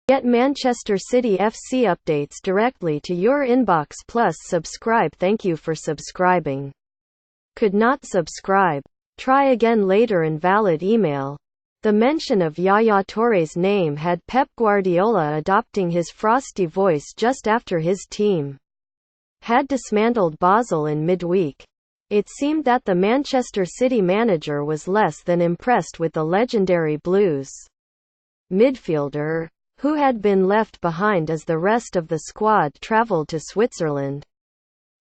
Get Manchester City FC updates directly to your inbox. Plus subscribe. Thank you for subscribing. Could not subscribe? Try again later. Invalid email. The mention of Yaya Toure's name had Pep Guardiola adopting his frosty voice just after his team had dismantled Basel in midweek. It seemed that the Manchester City manager was less than impressed with the legendary Blues midfielder, who had been left behind as the rest of the squad travelled to Switzerland.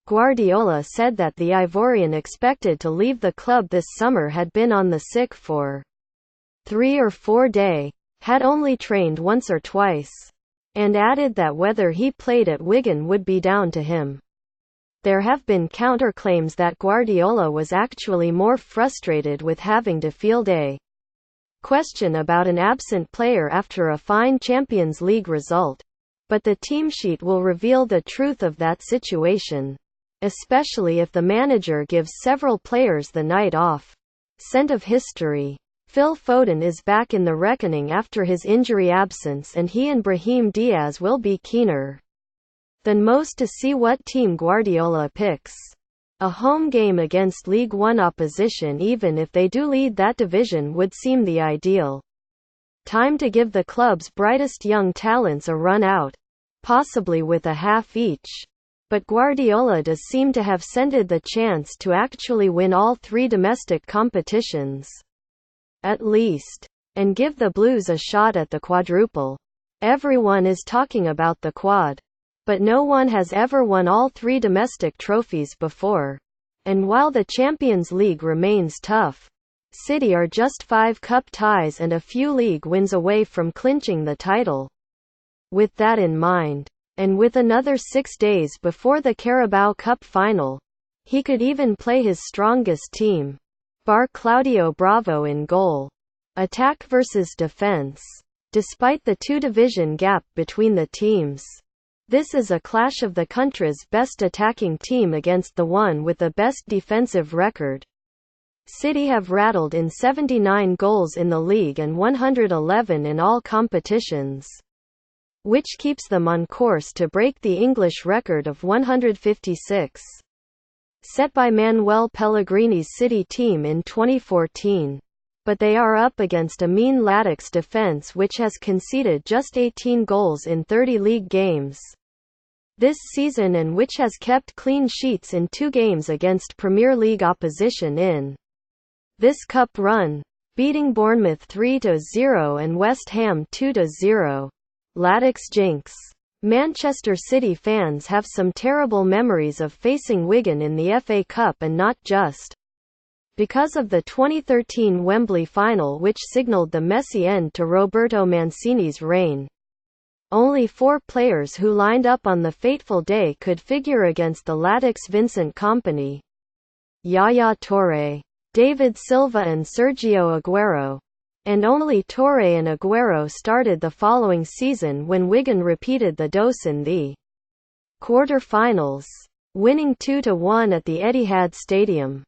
Guardiola said that the Ivorian, expected to leave the club this summer, had been on the sick for 3 or 4 days, had only trained once or twice, and added that whether he played at Wigan would be down to him. There have been counterclaims that Guardiola was actually more frustrated with having to field a question about an absent player after a fine Champions League result. But the team sheet will reveal the truth of that situation, especially if the manager gives several players the night off. Scent of history. Phil Foden is back in the reckoning after his injury absence, and he and Brahim Diaz will be keener than most to see what team Guardiola picks. A home game against League One opposition, even if they do lead that division, would seem the ideal time to give the club's brightest young talents a run out, possibly with a half each. But Guardiola does seem to have scented the chance to actually win all 3 domestic competitions, at least, and give the Blues a shot at the quadruple. Everyone is talking about the quad, but no one has ever won all 3 domestic trophies before. And while the Champions League remains tough, City are just 5 cup ties and a few league wins away from clinching the title. With that in mind, and with another 6 days before the Carabao Cup final, he could even play his strongest team, bar Claudio Bravo, in goal. Attack versus defense. Despite the 2-division gap between the teams, this is a clash of the country's best attacking team against the one with the best defensive record. City have rattled in 79 goals in the league and 111 in all competitions, which keeps them on course to break the English record of 156, set by Manuel Pellegrini's City team in 2014. But they are up against a mean Ladix defence which has conceded just 18 goals in 30 league games this season, and which has kept clean sheets in 2 games against Premier League opposition in this cup run, beating Bournemouth 3-0 and West Ham 2-0. Ladix jinx. Manchester City fans have some terrible memories of facing Wigan in the FA Cup, and not just because of the 2013 Wembley final, which signalled the messy end to Roberto Mancini's reign. Only 4 players who lined up on the fateful day could figure against the Ladix Vincent Kompany: Yaya Toure, David Silva and Sergio Aguero. And only Toure and Aguero started the following season when Wigan repeated the dose in the quarter-finals, winning 2-1 at the Etihad Stadium.